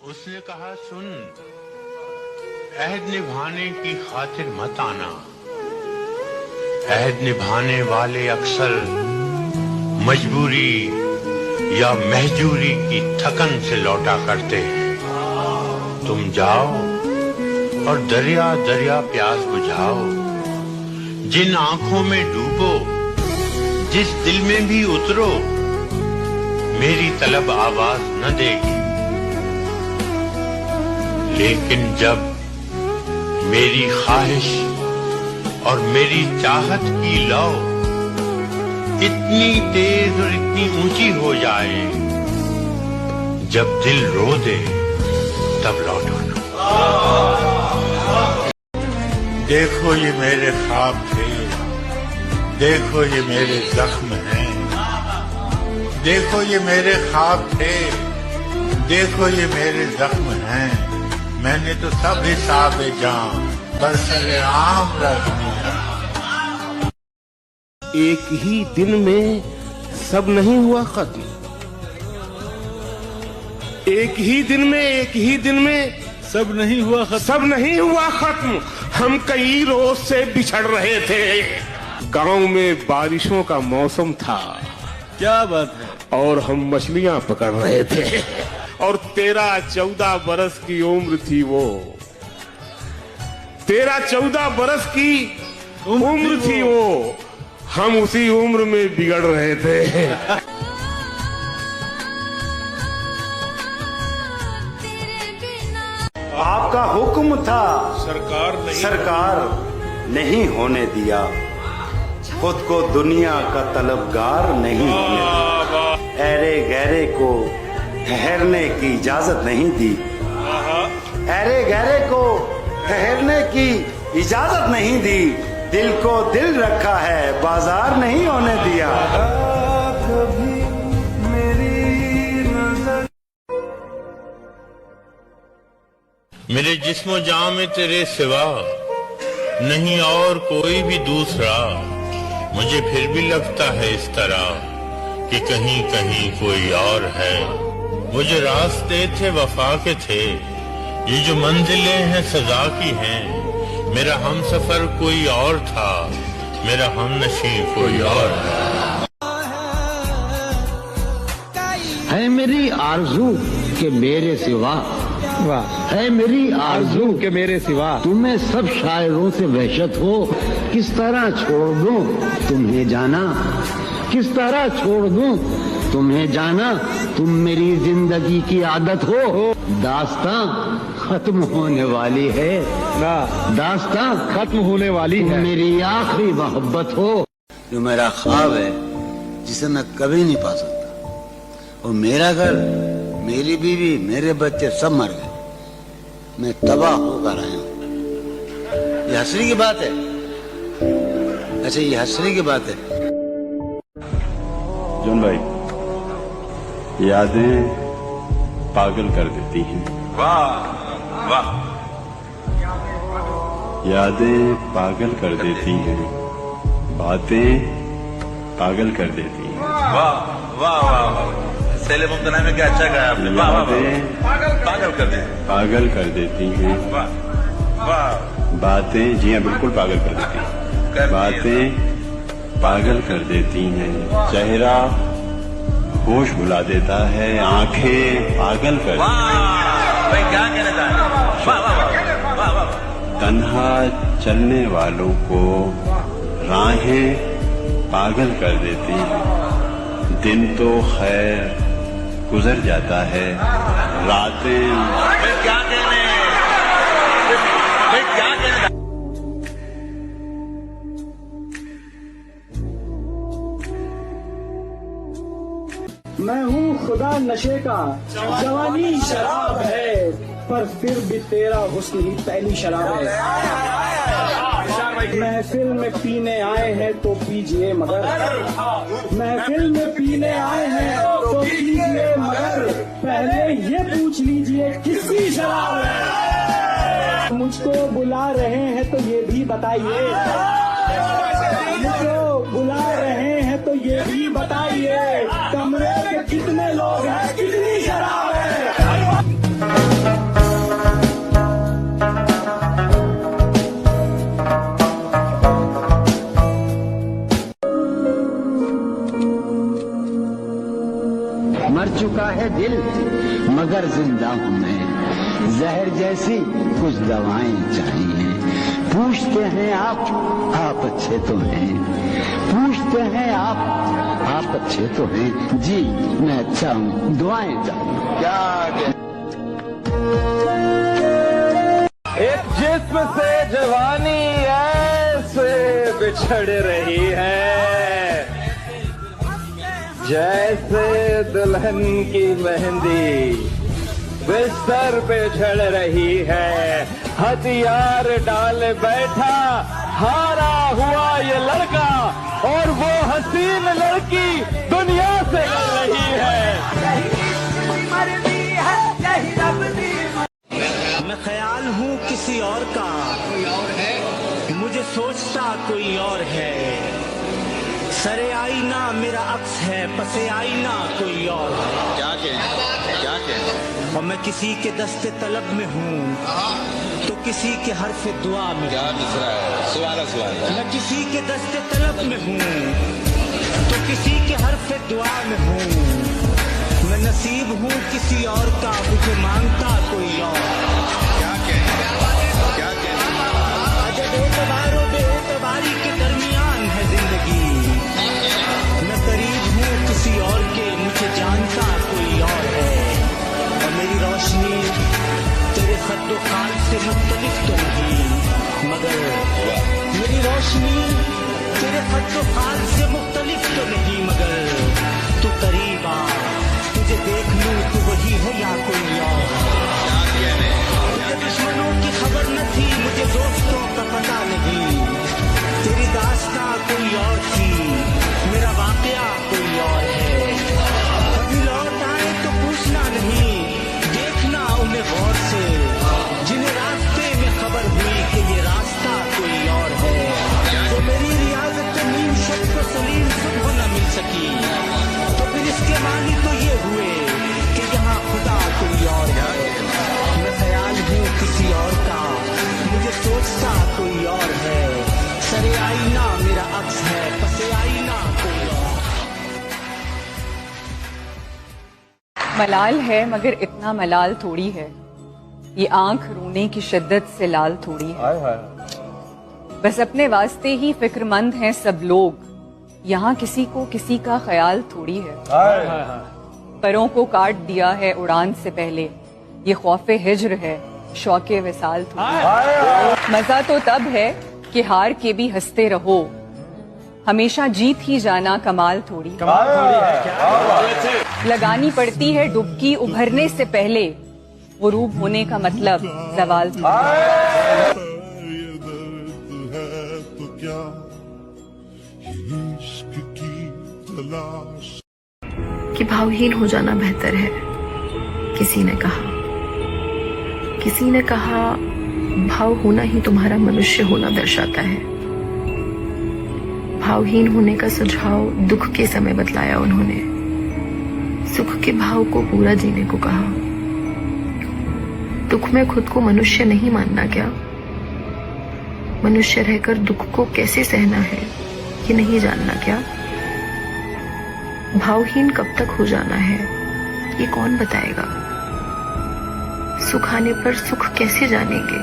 उसने कहा, सुन, अहद निभाने की खातिर मत आना। अहद निभाने वाले अक्सर मजबूरी या महजूरी की थकन से लौटा करते हैं। तुम जाओ और दरिया दरिया प्यास बुझाओ। जिन आंखों में डूबो, जिस दिल में भी उतरो, मेरी तलब आवाज न देगी। लेकिन जब मेरी ख्वाहिश और मेरी चाहत की लौ इतनी तेज और इतनी ऊंची हो जाए, जब दिल रो दे तब लौट आना। देखो ये मेरे ख्वाब थे, देखो ये मेरे जख्म हैं। देखो ये मेरे ख्वाब थे, देखो ये मेरे जख्म हैं। मैंने तो सब हिसाब जान बरसरे आम रख दिया। एक ही दिन में सब नहीं हुआ खत्म। एक ही दिन में सब नहीं हुआ खत्म। सब नहीं हुआ खत्म। हम कई रोज से बिछड़ रहे थे। गांव में बारिशों का मौसम था। क्या बात है। और हम मछलियां पकड़ रहे थे। और 13-14 बरस की उम्र थी वो। 13-14 बरस की उम्र थी वो। हम उसी उम्र में बिगड़ रहे थे। आपका हुक्म था, सरकार नहीं होने दिया। खुद को दुनिया का तलबगार नहीं होने दिया। ऐरे गहरे को ठहरने की इजाजत नहीं दी। ऐरे गहरे को ठहरने की इजाजत नहीं दी। दिल को दिल रखा है, बाजार नहीं होने दिया। मेरे जिस्मो जां में तेरे सिवा नहीं और कोई भी दूसरा। मुझे फिर भी लगता है इस तरह कि कहीं कहीं कोई और है। वो जो रास्ते थे वफा के थे, ये जो मंजिलें हैं सजा की हैं। मेरा हमसफर कोई और था, मेरा हमनशी कोई और है। मेरी आरज़ू के मेरे सिवा, है मेरी आरज़ू के मेरे सिवा। तुम्हें सब शायरों से वहशत हो, किस तरह छोड़ दूं तुम्हें जाना। किस तरह छोड़ दूं तुम्हें जाना। तुम मेरी जिंदगी की आदत हो। दास्तां खत्म होने वाली है। दास्तां खत्म होने वाली है। मेरी आखिरी मोहब्बत हो। जो मेरा ख्वाब है, जिसे मैं कभी नहीं पा सकता। और मेरा घर, मेरी बीवी, मेरे बच्चे सब मर गए। मैं तबाह होकर आया हूँ। ये हंसने की बात है। अच्छा, ये हंसने की बात है। जॉन भाई, यादें पागल कर देती हैं। वाह वाह। यादें पागल कर देती हैं, बातें पागल कर देती हैं। वाह वाह वाह। सेले मुमतना में क्या अच्छा गाया आपने। वाह वाह। पागल कर दे। पागल कर देती हैं। वाह वाह। बातें, जी हाँ, बिल्कुल पागल कर देती हैं। बातें पागल कर देती हैं। चेहरा होश भुला देता है, आंखें पागल कर देती हैं। भाई क्या कहना चाहेंगे। वाह वाह वाह वाह। तन्हा चलने वालों को राहें पागल कर देती हैं। दिन तो खैर गुजर जाता है, रातें क्या कहने। क्या कहने। मैं हूँ खुदा नशे का, जवानी शराब है, पर फिर भी तेरा हुस्न ही पहली शराब है। महफिल में पीने आए हैं तो पीजिए मगर, महफिल में पीने आए हैं तो पीजिए मगर, पहले ये पूछ लीजिए किसकी शराब है। मुझको बुला रहे हैं तो ये भी बताइए, मुझको बुला रहे हैं तो ये भी बताइए, कमरे के कितने लोग हैं, कितनी शराब है। मगर जिंदा हूँ मैं। जहर जैसी कुछ दवाएं चाहिए। पूछते हैं आप अच्छे तो हैं। पूछते हैं आप अच्छे तो हैं। जी मैं अच्छा हूँ, दुआएं चाहिए। क्या एक जिस्म से जवानी ऐसे बिछड़ रही है, जैसे दुल्हन की मेहंदी बिस्तर पे झड़ रही है। हथियार डाल बैठा हारा हुआ ये लड़का, और वो हसीन लड़की दुनिया से लड़ रही है। मैं ख्याल हूँ किसी और का, कोई और है, मुझे सोचता कोई और है। सरे आईना मेरा अक्स है, पसे आईना कोई और है। क्या और मैं किसी के दस्ते तलब में हूँ तो किसी के हर्फ दुआ में। क्या दूसरा है? सवाल मैं किसी के दस्ते तलब में हूँ तो किसी के हर्फ दुआ में हूँ। मैं नसीब हूँ किसी और का, मुझे मांगता कोई और। अजब एतबारों बेएतबारी के दरमियान है जिंदगी। मैं करीब हूँ किसी और के, मुझे जानता कोई और है। और मेरी रोशनी तेरे खद्दो खाल से मुख्तलिफ तो नहीं, मगर मेरी रोशनी तेरे खद्दो खाल से मुख्तलिफ तो नहीं, मगर तू करीब आ, तुझे देख लूं तू वही है या कोई और। मुझे दुश्मनों की खबर न थी, मुझे दोस्तों का पता नहीं। तेरी दास्तां कोई और थी, मेरा वाकया कोई और है। कभी लौट आए तो पूछना नहीं, देखना उन्हें गौर से, जिन्हें रास्ते में खबर हुई कि ये रास्ता कोई और है। तो मेरी रियाजत नीम शब को सलीम सुबह न मिल सकी, तो फिर इसके मानी तो ये हुए कि यहाँ खुदा कोई और है। मैं ख्याल हूँ किसी और का, मुझे सोचता कोई और है। सरे आईना मेरा अक्स है, पसे आईना कोई और। मलाल है मगर इतना मलाल थोड़ी है, ये आंख रोने की शिद्दत से लाल थोड़ी है। बस अपने वास्ते ही फिक्रमंद हैं सब लोग, यहाँ किसी को किसी का ख्याल थोड़ी है। परों को काट दिया है उड़ान से पहले, ये खौफे हिज्र है, शौके विसाल थोड़ी है। मजा तो तब है कि हार के भी हंसते रहो, हमेशा जीत ही जाना कमाल थोड़ी है। लगानी पड़ती है डुबकी उभरने से पहले, गुरूब होने का मतलब जवाल थोड़ी है। कि भावहीन हो जाना बेहतर है, किसी ने कहा। किसी ने कहा भाव होना ही तुम्हारा मनुष्य होना दर्शाता है। भावहीन होने का सुझाव दुख के समय बतलाया उन्होंने, सुख के भाव को पूरा जीने को कहा। दुख में खुद को मनुष्य नहीं मानना क्या? मनुष्य रहकर दुख को कैसे सहना है ये नहीं जानना क्या? भावहीन कब तक हो जाना है ये कौन बताएगा? सुख आने पर सुख कैसे जानेंगे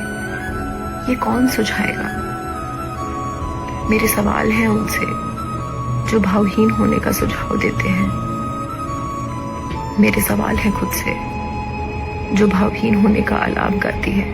ये कौन सुझाएगा? मेरे सवाल हैं उनसे जो भावहीन होने का सुझाव देते हैं। मेरे सवाल हैं खुद से जो भावहीन होने का आलाप गाती है।